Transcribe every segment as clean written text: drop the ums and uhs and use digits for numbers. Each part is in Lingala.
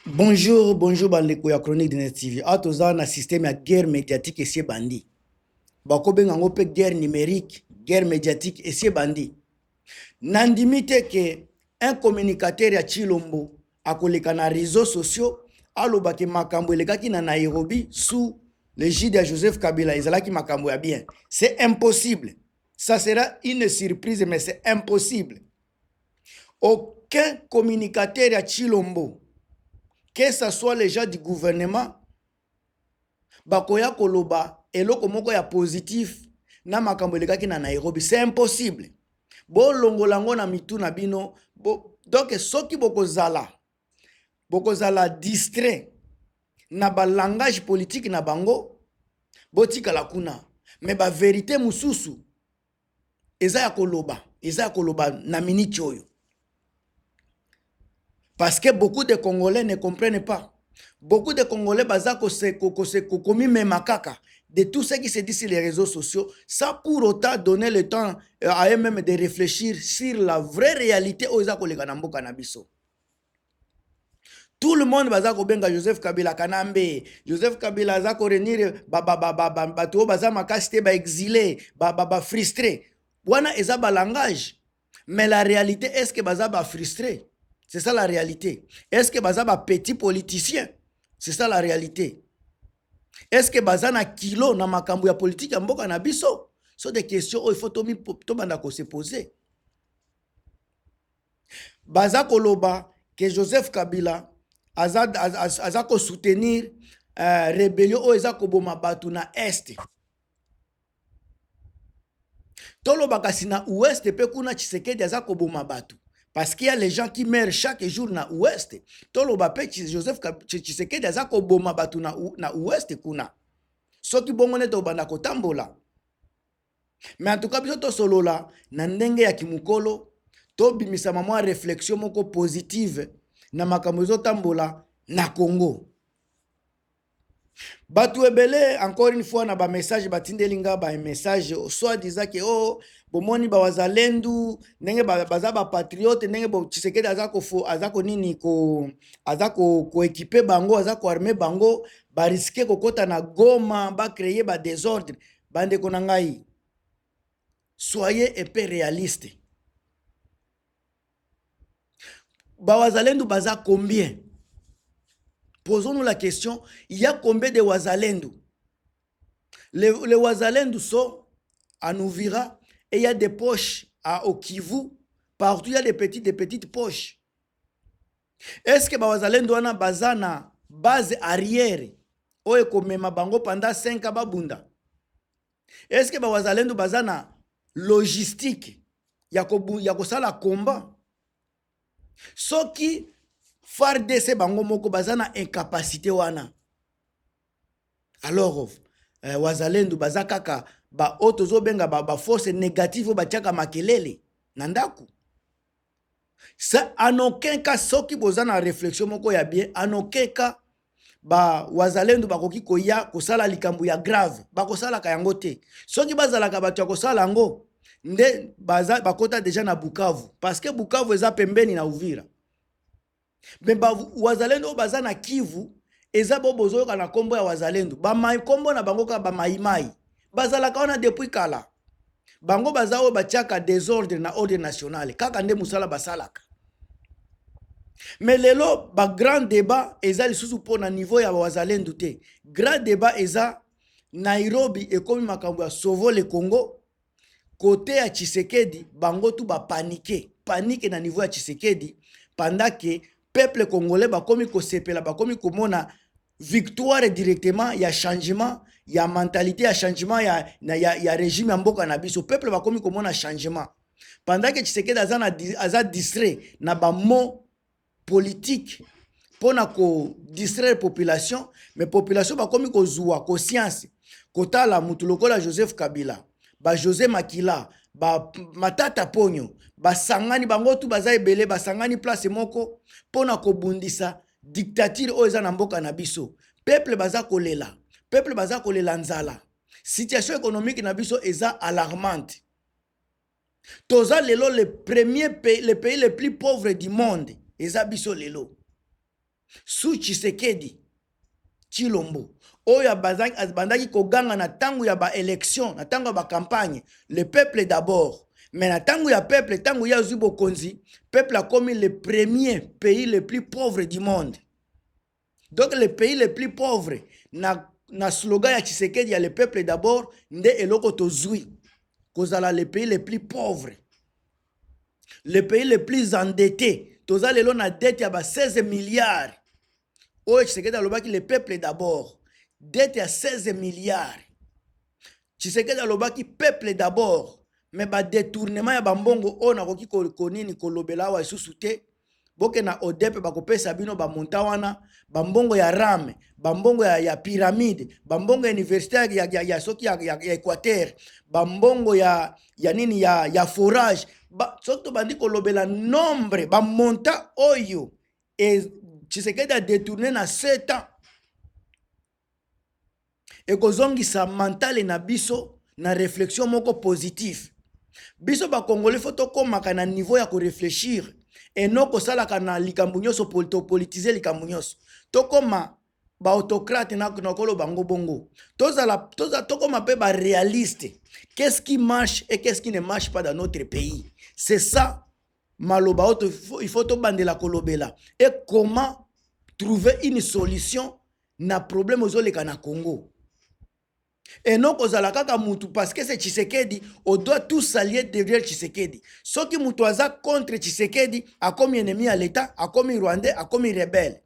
Bonjour, bonjour, bandeko ya chronique de Net TV. Atoza na système ya guerre médiatique et bandi. Bako bengango pe guerre numérique, guerre médiatique et bandi. Nandimi te ke un communicateur ya Chilombo akoleka na réseaux sociaux alobaki makambo elekaki na Nairobi sous l'égide de Joseph Kabila ezalaki makambo ya bien. C'est impossible. Ça sera une surprise mais c'est impossible. Aucun communicateur ya Chilombo, que ce soit les gens du gouvernement, bakoya koloba eloko moko ya positif na makambo elekaki na Nairobi. C'est impossible. Bo longolango na mitu na bino. Donc soki bokozala distrait na ba langage politique na bango, botikala kuna. Mais ba vérité mususu eza ya koloba na minute oyo. Parce que beaucoup de Congolais ne comprennent pas. Beaucoup de Congolais baza komi memakaka de tout ce qui se dit sur les réseaux sociaux, sans pour autant donner le temps à eux-mêmes de réfléchir sur la vraie réalité aux akolega na mboka na biso. Tout le monde baza kobenga Joseph Kabila kanambe, Joseph Kabila za ko renir bato baza makasite ba exilé, ba frustré. Wana eza ba langage. Mais la réalité est-ce que baza ba frustré? C'est ça la réalité. Est-ce que baza ba petit politicien? C'est ça la réalité. Est-ce que baza na kilo na makambo ya politique ya mboka na biso? So des questions il faut to banda ko se poser. Baza koloba que Joseph Kabila aza ko soutenir rébellion o eza ko boma batu na est. Toloba kasi na ouest pe kuna Tshisekedi aza ko boma batu. Parce qu'il y a les gens qui meurent chaque jour na ouest. Toloba pe Joseph Tshisekedi aza ko boma batu na ouest kuna. Soki bongone to banda ko tambola. Mais en tout cas biso to solola na ndenge ya kimukolo to bimisa mwa réflexion moko positive na makambo zo tambola na Congo. Batu ebele encore une fois na ba message batindelinga ba message soit disant que oh bomoni ba wazalendu ndenge baza ba patriote ndenge bo Tshisekedi azako nini ko azako équiper bango azako armer bango ba risquer kokota na Goma ba créer ba désordre bande konangai. Soyez un peu réaliste. Ba wazalendu baza combien? Posons-nous la question, il y a combien de Ouazalendou? Les Ouazalendou sont à Nouvira et il y a des poches au Kivu. Partout, il y a des petites poches. Est-ce que Ouazalendou a bazana base arrière ou ekomema bango pendant 5 ans babunda? Est-ce que Ouazalendou bazana logistique yako sala combat? Soki FARDC bango moko bazana incapacité wana. Alors wazalendu bazakaka ba otozo benga ba force négative ba tiaka makelele nandaku. Ça en aucun cas soki bozana réflexion moko ya bien, en aucun cas ba wazalendu bakoki koya kosala likambo ya grave, bakosala kayango te. Soki bazalaka bato ya kosala ngo nde bakota déjà na Bukavu parce que Bukavu eza pembeni na Uvira. Mais wazalendo baza na Kivu eza bozo na kombo ya wazalendo ba mai kombo na bango ka ba mai bazala kaona depuis kala bango baza o batiaka désordre na ordre national kaka nde musala basalaka. Mais lelo ba grand débat eza lisusu po na niveau ya wazalendo te. Grand débat eza Nairobi ekomi makambo ya sauver le Congo côté ya Tshisekedi bango tu ba panique na niveau ya Tshisekedi pendant que peuple congolais bakomi ko sepela bakomi komona victoire directement ya changement ya mentalité ya changement ya régime ya mboka na biso peuple bakomi komona changement pendant que Tshisekedi aza distrait na ba mot politique pona ko distraire population mais population bakomi ko zuwa conscience kotala mutu lokola Joseph Kabila ba José Makila ba Matata Ponyo basangani bango tu baza ebele basangani place moko pona ko bundisa dictature o eza na mboka na biso peuple baza kolela nzala situation économique na biso eza alarmante toza lelo le pays le plus pauvre du monde eza biso lelo Sous Tshisekedi Chilombo oyo abandaki koganga na tango ya ba élection, na tango ya ba campagne, le peuple d'abord. Mais na tango ya peuple, tango ya zui bokonzi, peuple a commis le premier pays le plus pauvre du monde. Donc le pays le plus pauvre, na slogan ya Tshisekedi ya le peuple d'abord, nde eloko tozui kozala le pays le plus pauvre, le pays le plus endetté. Toza lelo na dette ya ba 16 milliards. Oyo Tshisekedi alobaki le peuple d'abord, dette ya 16 milliards. Tshisekedi alobaki peuple d'abord, mais ba détournement ya bambongo o na koki konini kolobela wa isusu te. Boke na ODEP bakopesa bino ba montawana, bambongo ya rame, bambongo ya pyramide, bambongo ya université ya soki ya Équateur, bambongo ya nini ya forage. Soki bandi kolobela nombre ba monta oyo et Tshisekedi a détourné na 7 ans. Et kozongisa mentale na biso na réflexion moko positif. Biso ba Congolais faut tokomaka na niveau ya ko réfléchir et non kosalaka na likambo nyonso politiser likambo nyonso. Tokoma ba autocrate na kolo bango bongo. Tokoma pe ba réaliste. Qu'est-ce qui marche et qu'est-ce qui ne marche pas dans notre pays? C'est ça. Maloba il faut to bandela kolobela. Et comment trouver une solution na problème ozoleka na Congo? Et non kozala kaka mutu parce que c'est Tshisekedi, on doit tous s'allier derrière Tshisekedi. Ceux qui mutu aza contre Tshisekedi a comme ennemi à l'État, a comme Rwandais, a comme rebelle.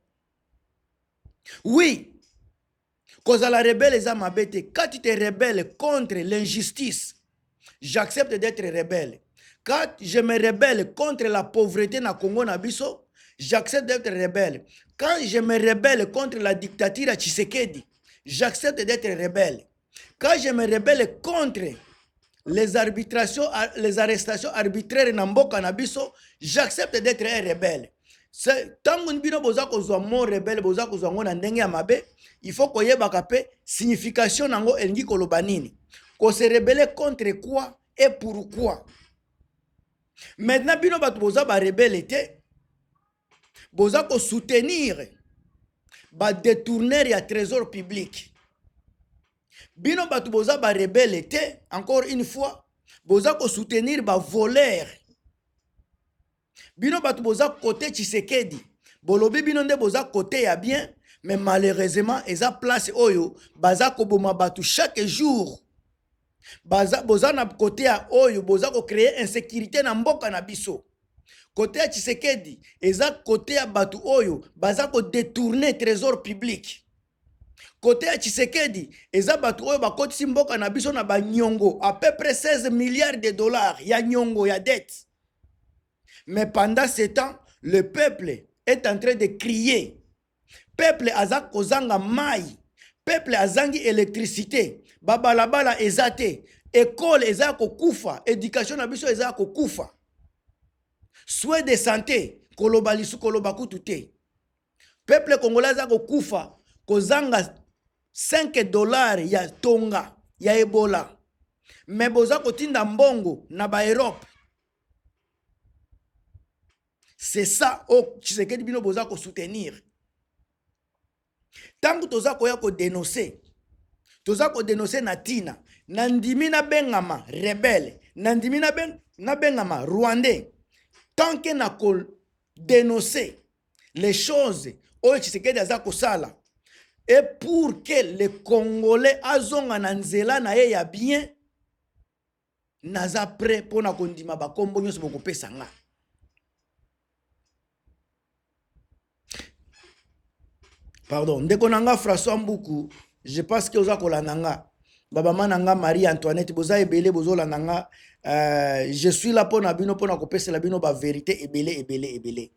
Oui, kozala rebelle eza mabete. Quand tu te rebelles contre l'injustice, j'accepte d'être rebelle. Quand je me rebelle contre la pauvreté na Congo na biso, j'accepte d'être rebelle. Quand je me rebelle contre la dictature à Tshisekedi, j'accepte d'être rebelle. Quand je me rebelle contre les arrestations arbitraires na mboka na biso, j'accepte d'être un rebelle. Tango nbino boza kozwa mon rebelle, boza kozwa ngo na ndenge ya mabe, il faut koyebaka pe signification nango elingi koloba nini. Ko se rebeller contre quoi et pourquoi. Maintenant bino batu boza ba rebelle te, boza ko soutenir ba détourneur ya trésor public. Bino batu boza ba rebelle te, encore une fois, boza ko soutenir ba voleur. Bino batu boza côté Tshisekedi, bolobi bino nde boza côté ya bien, mais malheureusement eza place oyo baza ko boma batu chaque jour. Boza na côté ya oyo boza ko créer insécurité na mboka na biso. Côté ya Tshisekedi eza côté ya batu oyo baza ko détourner trésor public. Côté ya Tshisekedi eza batu oyo bakotisi mboka na biso na ba nyongo à peu près 16 milliards de dollars ya nyongo ya dette. Mais pendant ce temps, le peuple est en train de crier. Peuple aza kozanga mai, peuple azangi électricité, babalabala ezate, école eza kokufa, éducation na biso eza kokufa. Soins de santé, koloba lisu koloba kutute. Peuple congolais eza kokufa, kozanga 5 dollars ya tonga, ya Ebola. Mais boza kotinda mbongo na ba Europe. C'est ça, oh, Tshisekedi bino boza ko soutenir. Tango toza koya ko dénoncer. Toza ko dénoncer na tina. Nandimi na bengama rebelle. Nandimi na bengama rwandais. Tant que na ko dénoncer les choses, oh, Tshisekedi aza ko sala. Et pour que les Congolais azonga na nzela na ye ya bien, naza prêt pour na kondima ba kombo nyonso boko pesa nga. Pardon, ndeko nanga François Mboukou, je pense que oza kolananga. Baba mananga Marie-Antoinette, boza ebele bozo lananga. Je suis là pour na bino pour na kopesa la bino ba vérité ebele.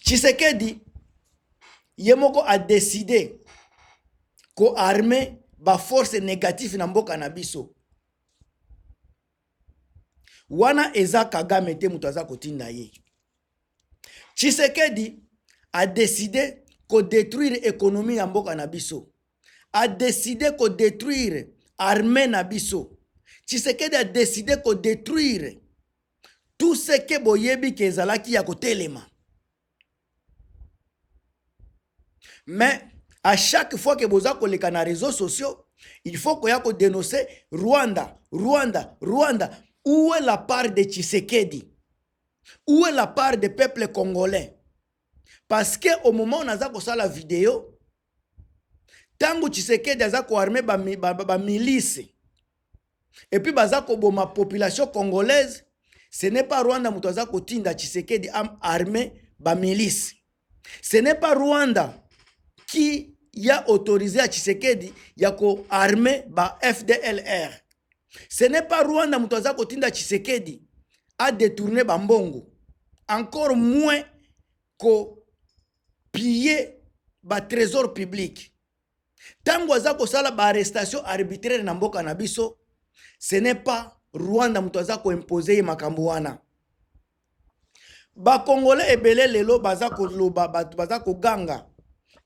Tshisekedi Yemoko a décidé ko armée ba force négative na mboka na biso. Wana eza Kagame te mutu aza kotinda ye. Tshisekedi a décidé ko détruire économie ya mboka na biso. A décidé ko détruire armée na biso. Tshisekedi a décidé ko détruire tout ce que boyebi ke ezalaki ya kotelema. Mais à chaque fois que vous avez les réseaux sociaux, il faut qu'on y dénoncer Rwanda, Rwanda, Rwanda. Où est la part de Tshisekedi? Où est la part du peuple congolais? Parce qu'au moment où on a fait la vidéo, tant que Tshisekedi a armé ba milice, et puis baza ko boma population congolaise, ce n'est pas Rwanda muto aza ko tinda Tshisekedi am armé ba milice. Ce n'est pas Rwanda qui a autorisé à Tshisekedi ya ko armé ba FDLR. Ce n'est pas Rwanda muto aza ko tinda Tshisekedi a détourné ba mbongo. Encore moins ko piller ba trésor public. Tango aza ko sala ba arrestation arbitraire na mboka na biso, ce n'est pas Rwanda muto aza ko imposer makambo wana. Ba Congolais ebele lelo baza ko loba baza ko ganga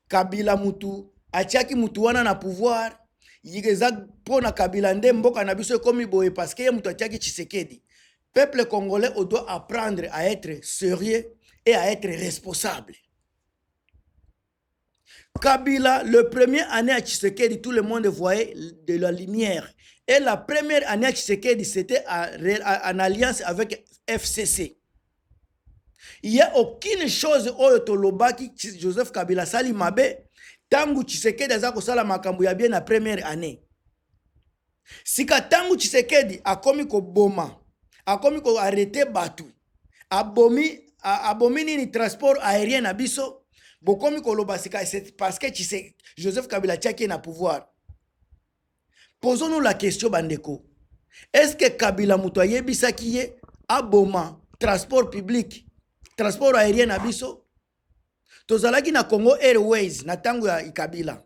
Kabila mutu atiaki mutu wana na pouvoir yigeza pona Kabila nde mboka na biso komi boye parce que mutu atiaki Tshisekedi. Peuple congolais doit apprendre à être sérieux et à être responsable. Kabila, le premier année à Tshisekedi, tout le monde voyait de la lumière. Et la première année à Tshisekedi, c'était en alliance avec FCC. Il n'y a aucune chose oyo tolobaki Joseph Kabila sali mabe tangu Tshisekedi azako sala makambo ya bien na première année. Sika tangu Tshisekedi akomi ko boma, akomi ko arrêter batu, abomi nini transport aérien na biso, bokomi ko loba sika c'est parce que Joseph Kabila tiaki na pouvoir. Posons-nous la question bandeko. Est-ce que Kabila muto ayebisaki ye aboma transport public, transport aérien na biso? Tozalaki na Congo Airways na tango ya Kabila.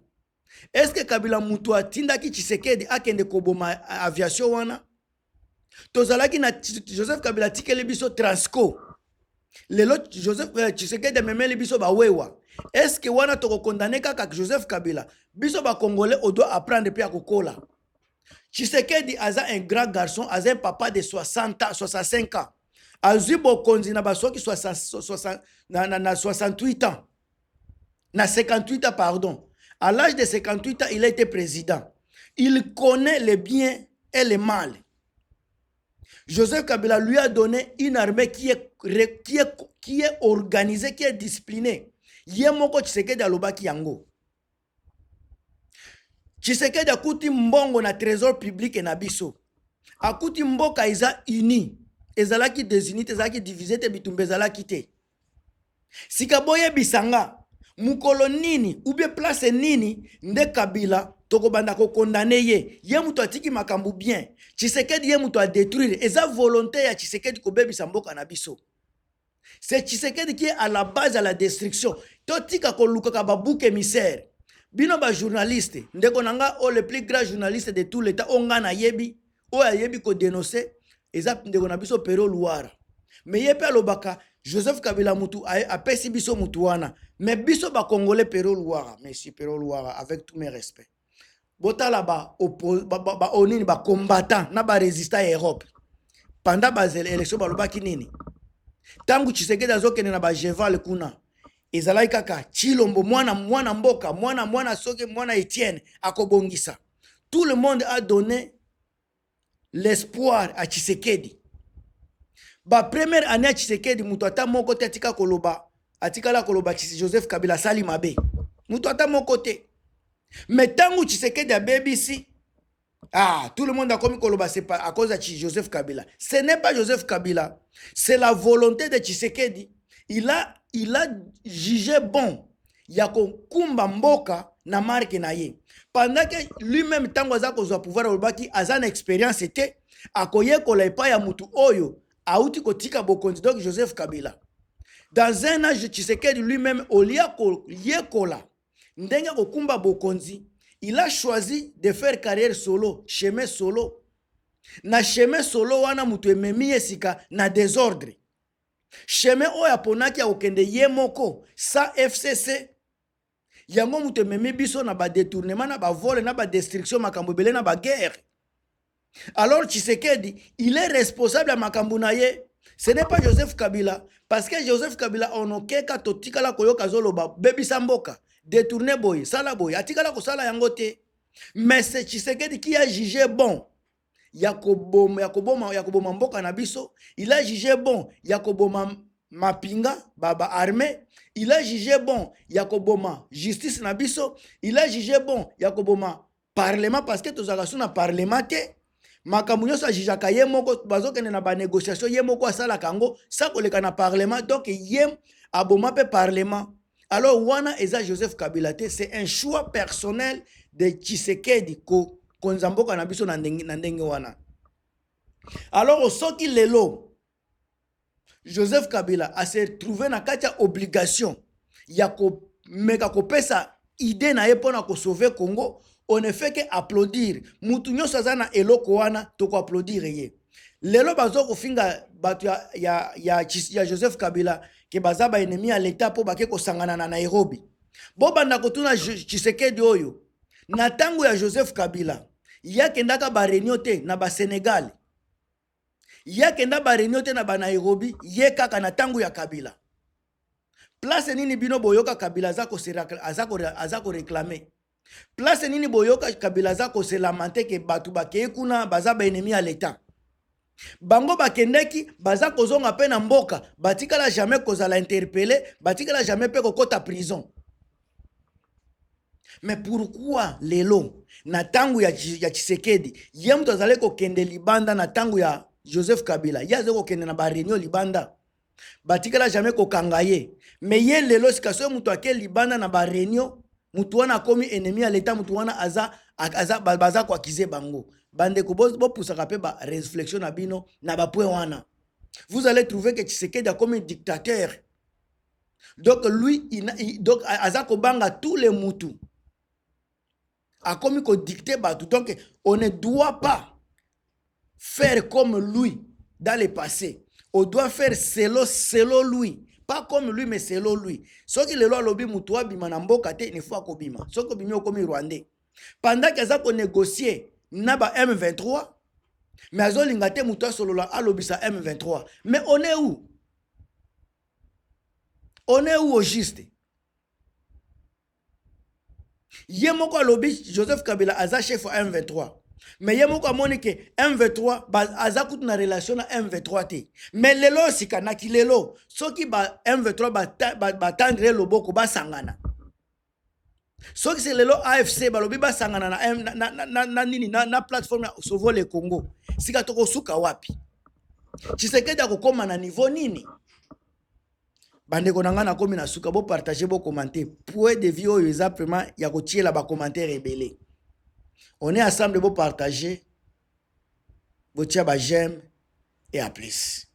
Est-ce que Kabila mutu atindaki Tshisekedi akende koboma aviation wana? Tozalaki na Joseph Kabila tikele biso Transco. Lelo Joseph Tshisekedi memele biso bawewa. Est-ce que wana toko condamné kaka Joseph Kabila? Biso ba Congolais on doit apprendre pia kokola. Tshisekedi aza un grand garçon, aza un papa de 60 ans, 65 ans. Azui bokonzi na basoki 68 ans. Na 58 ans, pardon. À l'âge de 58 ans, il a été président. Il connaît le bien et le mal. Joseph Kabila lui a donné une armée qui est organisée, qui est disciplinée. Yemoko Tshisekedi alobaki yango. Tshisekedi akuti mbongo na trésor public na biso. Akuti mboka iza uni. Ezalaki désunité, ezalaki divisé te bitumbe ezalaki te. Sikaboye bisanga. Mukolo nini ou bien place nini nde Kabila toko banda ko condamné ye muto atiki makambu bien Tshisekedi ye muto a détruire eza volonté ya Tshisekedi ko bebisa mboka na biso. C'est Tshisekedi qui est à la base de la destruction. Totika ko luka ka babuke émissaire bino ba journaliste ndeko nanga o le plus grand journaliste de tout l'état onga na yebi o ya yebi ko dénoncer eza ndeko na biso Pero Luara. Mais yepe alobaka Joseph Kabila mutu apesi biso mutu wana. Mais biso ba Congolais Pero Luara, monsieur Pero Luara, avec tous mes respects. Bota là ba onini ba combattant na ba résistant Europe. Pendant ba élection ba lobaki nini? Tangu Tshisekedi azokene na ba Jeval kuna. Ezalai kaka Chilombo mwana mboka, mwana soke mwana Etienne akobongisa. Tout le monde a donné l'espoir à Tshisekedi. Ba première année à Tshisekedi mutu ata moko te atika koloba atikala koloba Joseph Kabila sali mabe mutu ata moko te. Mais tangu Tshisekedi a BBC tout le monde a commis koloba c'est pas à cause de Joseph Kabila. Ce n'est pas Joseph Kabila, c'est la volonté de Tshisekedi. Il a jugé bon ya kumba mboka na marque na ye. Pendant que lui-même tango aza kozwa pouvoir olbaki azana expérience te akoye kola epa ya mutu oyo auti kotika bokonzi donc Joseph Kabila. Dans un âge, Tshisekedi lui-même, au lieu yekola, ndenge kokumba bokonzi, il a choisi de faire carrière solo, chemin solo. Na chemin solo wana mutu ememi esika na désordre. Chemin oya ponaki ya okende yemoko, sa FCC. Yango mutu ememi biso na ba détournement, na ba vol, na ba destruction, makambo belé, na ba guerre. Alors Tshisekedi, il est responsable à makambo na ye. Ce n'est pas Joseph Kabila. parce que Joseph Kabila onokeka totikala koyoka zoloba bebisa mboka détourner boy sala boy atikala ko sala yango te. Mais c'est Tshisekedi qui a jugé bon yakoboma mboka na biso, il a jugé bon yakoboma mapinga baba armée, il a jugé bon yakoboma justice na biso, il a jugé bon yakoboma parlement parce que tozala suna parlement te. Makambo nyonso ajijaka ye moko bazokende na ba négociation ye moko asalaka yango sa koleka na parlement, donc ye aboma pe parlement. Alors wana eza Joseph Kabila te, c'est un choix personnel de Tshisekedi ko konzamboka na biso na ndenge wana. Alors soki lelo Joseph Kabila a se trouvé na kati ya obligation ya ko meka kopesa idée na ye pona ko sauver Congo, on ne fait que applaudir. Mutu nyonso aza na eloko wana toko applaudir ye. Lelo bazo ko finga batu ya Joseph Kabila ke baza ba ennemi ya l'état po bake ko sangana na Nairobi. Bo banda ko tuna Tshisekedi oyo na tango ya Joseph Kabila yakendaka ba réunion te na ba Sénégal, yakenda ba réunion te na ba Nairobi, ye kaka na tango ya Kabila. Place nini bino boyoka Kabila azako réclamer? Place nini boyoka Kabila azako se lamenter ke batu bakeye kuna baza ba ennemi ya l'état? Bango bakendeki baza kozonga pe na mboka, batikala jamais kozala interpellé, batikala jamais pe kokota prison. Mais pourquoi lelo na tangu ya Tshisekedi ye mtu azale kokende libanda na tangu ya Joseph Kabila ye azale kokende na ba réunion libanda, batikala jamais kokanga ye? Mais ye lelo sikaso mtu ake libanda na ba réunion, mtu wana komi ennemi ya l'état, mtu wana baza kwa kize bango. Bande ko bo pusaka pe ba réflexion na bino na ba point wana. Vous allez trouver que Tshisekedi a comme un dictateur. Donc lui donc azako banga tous les mutu a comme ko dicter batu. Donc on ne doit pas faire comme lui dans le passé. On doit faire selon lui, pas comme lui mais selon lui. Ce qui le loi lobi mutu wa bima na mboka te ne fois ko bima. Ce ko bimi ko mi Rwandais. Pendant que azako négocier Naba M23, mais azolinga te mutu solola alobisa M23. Mais on est où? On est où au juste? Yemoko alobi Joseph Kabila aza chef M23. Mais yemoko amoni ke M23 azakutu na relation na M23 te. Mais lelo sikanaki lelo soki ba M23 ba tendre loboko ba sangana. Soki c'est lelo AFC balobi ba sangana na plateforme ya Sauver le Congo. Sika toko suka wapi? Tshisekedi akokoma na niveau nini? Bande konanga na komi na suka bo partager bo commenter. Point de vue oyo eza vraiment ya ko tiela ba commentaire rebelle. On est ensemble bo partager, bo tia ba j'aime et à plus.